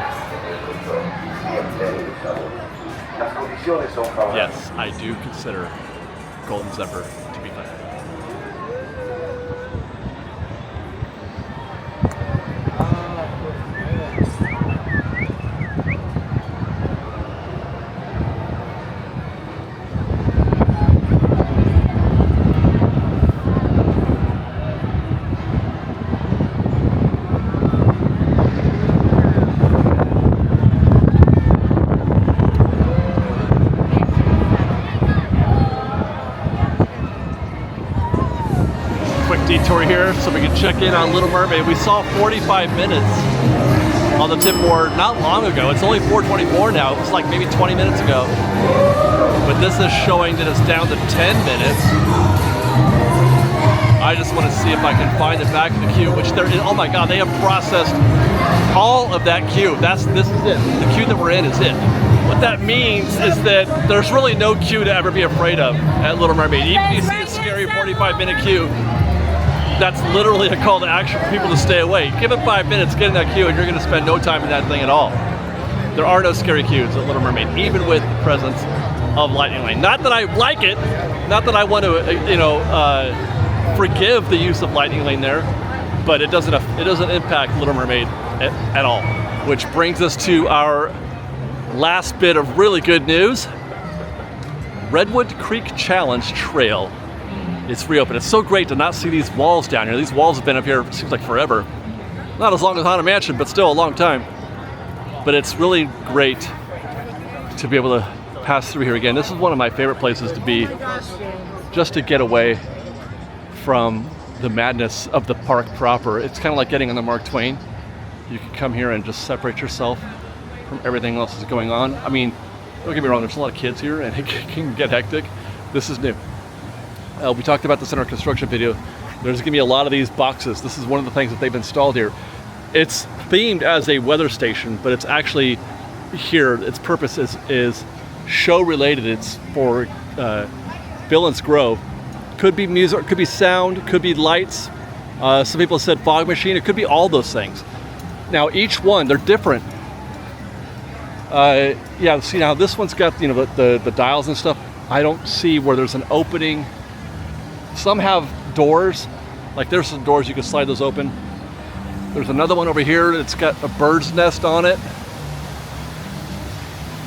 Yes, I do consider Golden Zephyr to be fun. Detour here so we can check in on Little Mermaid. We saw 45 minutes on the tip board not long ago. It's only 4:24 now. It was like maybe 20 minutes ago. But this is showing that it's down to 10 minutes. I just want to see if I can find it back in the queue, which there is. Oh my God, they have processed all of that queue. This is it. The queue that we're in is it. What that means is that there's really no queue to ever be afraid of at Little Mermaid. Even if you see a scary 45-minute queue, that's literally a call to action for people to stay away. Give it 5 minutes, get in that queue, and you're going to spend no time in that thing at all. There are no scary queues at Little Mermaid, even with the presence of Lightning Lane. Not that I like it, not that I want to, forgive the use of Lightning Lane there, but it doesn't impact Little Mermaid at all. Which brings us to our last bit of really good news. Redwood Creek Challenge Trail. It's reopened. It's so great to not see these walls down here. These walls have been up here, it seems like forever. Not as long as Haunted Mansion, but still a long time. But it's really great to be able to pass through here again. This is one of my favorite places to be, just to get away from the madness of the park proper. It's kind of like getting on the Mark Twain. You can come here and just separate yourself from everything else that's going on. I mean, don't get me wrong, there's a lot of kids here and it can get hectic. This is new. We talked about this in our construction video. There's gonna be a lot of these boxes. This is one of the things that they've installed here. It's themed as a weather station, but it's actually here, its purpose is show related. It's for Billings Grove. Could be music, could be sound, could be lights. Some people said fog machine. It could be all those things. Now each one, they're different. Yeah, see now this one's got, you know, the dials and stuff. I don't see where there's an opening. Some have doors, like there's some doors, you can slide those open. There's another one over here that's got a bird's nest on it,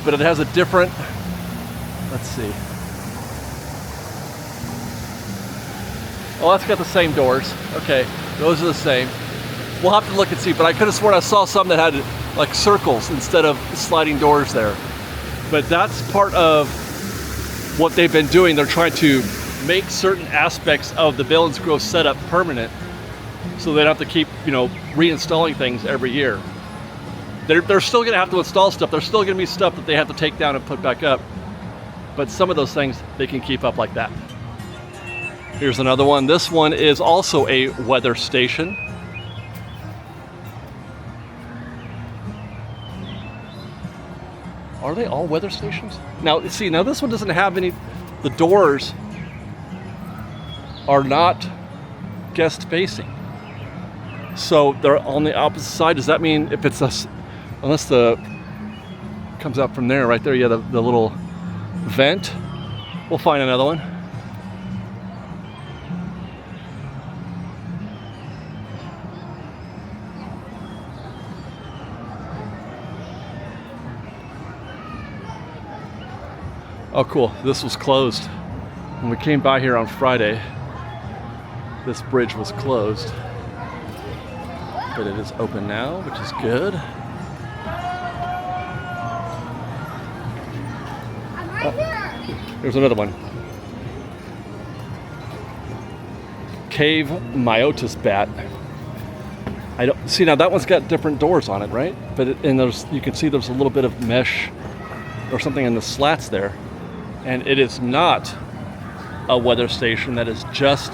but it has a different, let's see. Oh, that's got the same doors. Okay, those are the same. We'll have to look and see, but I could have sworn I saw some that had like circles instead of sliding doors there. But that's part of what they've been doing. They're trying to make certain aspects of the Billings Grove setup permanent, so they don't have to keep, you know, reinstalling things every year. They're still going to have to install stuff. There's still going to be stuff that they have to take down and put back up. But some of those things they can keep up like that. Here's another one. This one is also a weather station. Are they all weather stations? Now, see, now this one doesn't have any, the doors are not guest facing. So they're on the opposite side. Does that mean if it's a, unless the, comes out from there, right there, yeah, the little vent, we'll find another one. Oh, cool. This was closed. When we came by here on Friday, this bridge was closed. But it is open now, which is good. Oh, here's another one. Cave Myotis bat. I don't see, now that one's got different doors on it, right? But and there's, you can see there's a little bit of mesh or something in the slats there. And it is not a weather station. That is just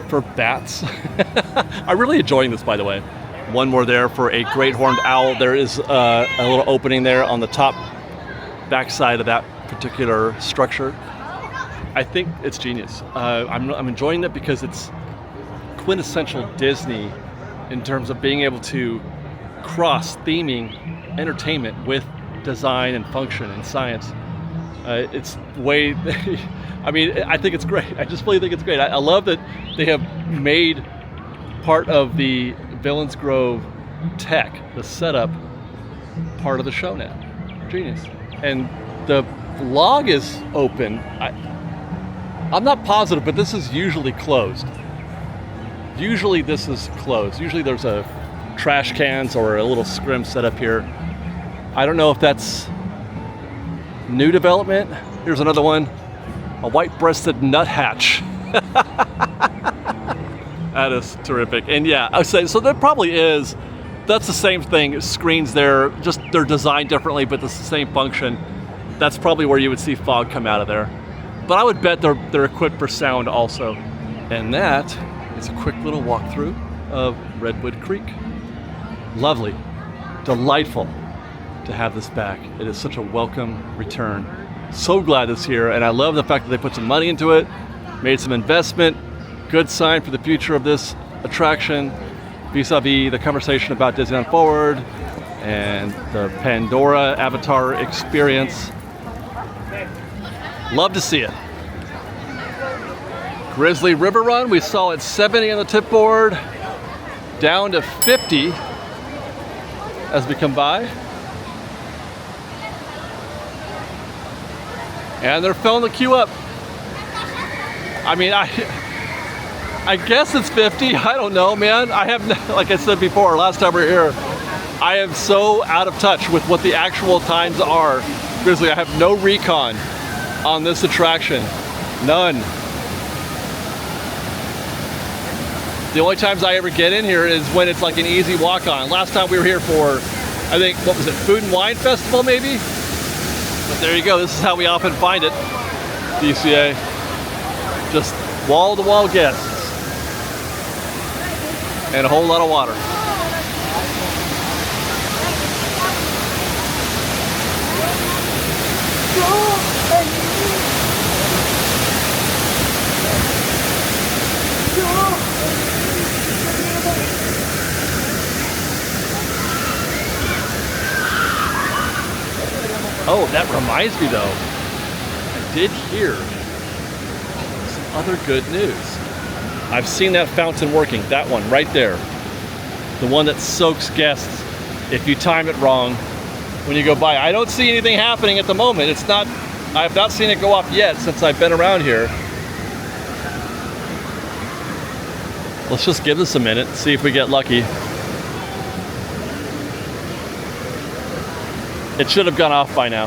for bats. I'm really enjoying this, by the way. One more there for a great horned owl. There is a little opening there on the top backside of that particular structure. I think it's genius. I'm enjoying it because it's quintessential Disney in terms of being able to cross theming entertainment with design and function and science. It's way, I mean, I think it's great. I just really think it's great. I love that they have made part of the Billings Grove tech, the setup, part of the show now. Genius. And the log is open. I'm not positive, but this is usually closed. Usually this is closed. Usually there's a trash cans or a little scrim set up here. I don't know if that's new development. Here's another one, a white-breasted nuthatch. That is terrific. And yeah, I say so. There probably is. That's the same thing. Screens there, just they're designed differently, but it's the same function. That's probably where you would see fog come out of there. But I would bet they're equipped for sound also. And that is a quick little walkthrough of Redwood Creek. Lovely, delightful to have this back. It is such a welcome return. So glad it's here, and I love the fact that they put some money into it, made some investment. Good sign for the future of this attraction, vis-a-vis the conversation about Disneyland Forward and the Pandora Avatar experience. Love to see it. Grizzly River Run, we saw it 70 on the tip board, down to 50 as we come by. And they're filling the queue up. I mean, I guess it's 50. I don't know, man. I have, like I said before, last time we were here, I am so out of touch with what the actual times are. Grizzly, I have no recon on this attraction. None. The only times I ever get in here is when it's like an easy walk-on. Last time we were here for, I think, what was it, Food and Wine Festival maybe? But there you go, this is how we often find it. DCA, just wall-to-wall guests. and a whole lot of water. Oh, that reminds me though, I did hear some other good news. I've seen that fountain working, that one right there. The one that soaks guests if you time it wrong when you go by. I don't see anything happening at the moment. I have not seen it go off yet since I've been around here. Let's just give this a minute, see if we get lucky. It should have gone off by now.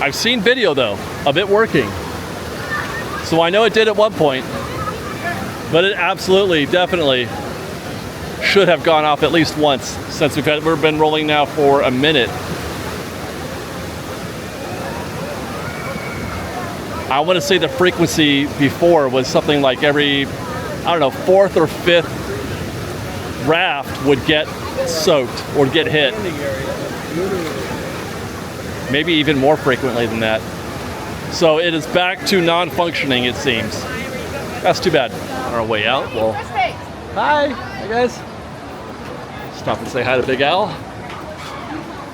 I've seen video though of it working. So I know it did at one point, but it absolutely, definitely should have gone off at least once since we've been rolling now for a minute. I want to say the frequency before was something like every, I don't know, 4th or 5th raft would get soaked or get hit. Maybe even more frequently than that. So it is back to non-functioning, it seems. That's too bad. On our way out, well, hi guys. Stop and say hi to Big Al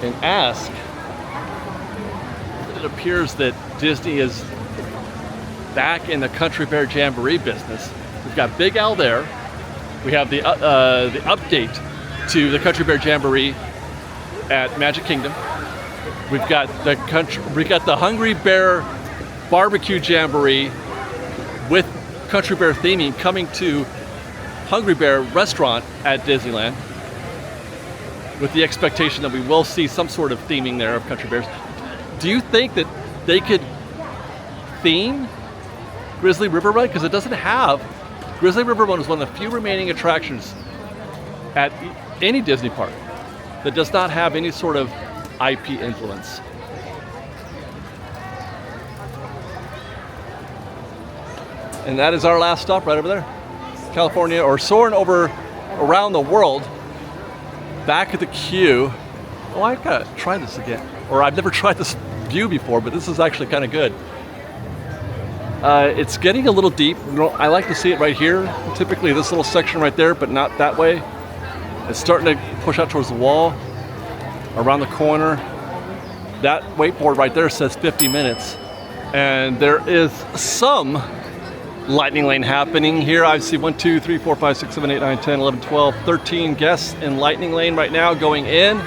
and ask. It appears that Disney is back in the Country Bear Jamboree business. We've got Big Al there. We have the update to the Country Bear Jamboree at Magic Kingdom. We've got the Hungry Bear Barbecue Jamboree with Country Bear theming coming to Hungry Bear Restaurant at Disneyland, with the expectation that we will see some sort of theming there of Country Bears. Do you think that they could theme Grizzly River Run? Because it doesn't have. Grizzly River Run is one of the few remaining attractions at any Disney park that does not have any sort of IP influence. And that is our last stop right over there. California, or soaring over around the world, back at the queue. Oh, I've got to try this again. Or I've never tried this view before, but this is actually kind of good. It's getting a little deep. I like to see it right here. Typically this little section right there, but not that way. It's starting to push out towards the wall, around the corner. That wakeboard right there says 50 minutes. And there is some lightning lane happening here. I see 1, 2, 3, 4, 5, 6, 7, 8, 9, 10, 11, 12, 13 guests in lightning lane right now going in.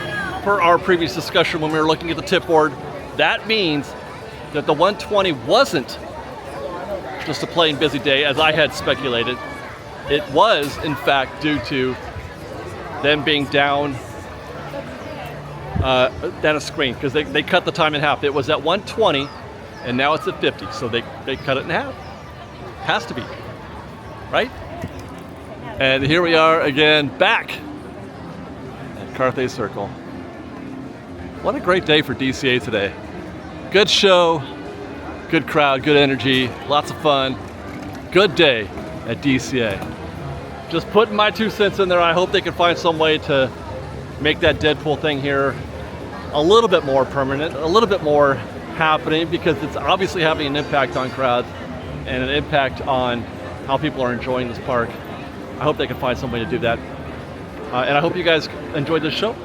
Per our previous discussion when we were looking at the tip board, that means that the 120 wasn't just a plain busy day as I had speculated. It was in fact due to them being down a screen, because they cut the time in half. It was at 120 and now it's at 50, so they cut it in half. Has to be, right? And here we are again, back at Carthay Circle. What a great day for DCA today. Good show, good crowd, good energy, lots of fun. Good day at DCA. Just putting my 2 cents in there. I hope they can find some way to make that Deadpool thing here a little bit more permanent, a little bit more happening, because it's obviously having an impact on crowds and an impact on how people are enjoying this park. I hope they can find some way to do that. And I hope you guys enjoyed this show.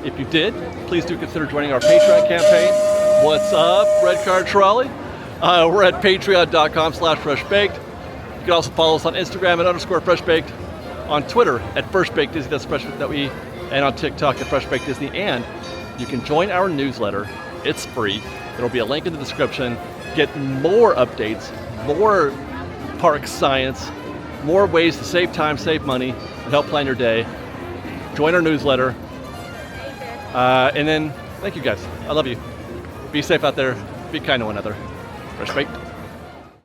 If you did, please do consider joining our Patreon campaign. What's up, Red Card Trolley? We're at patreon.com/freshbaked. You can also follow us on Instagram at _freshbaked, on Twitter at freshbakedisney, that's fresh that we, and on TikTok at freshbakedisney. And you can join our newsletter. It's free. There'll be a link in the description. Get more updates, more park science, more ways to save time, save money, and help plan your day. Join our newsletter. And then, thank you guys. I love you. Be safe out there. Be kind to one another. Fresh Baked.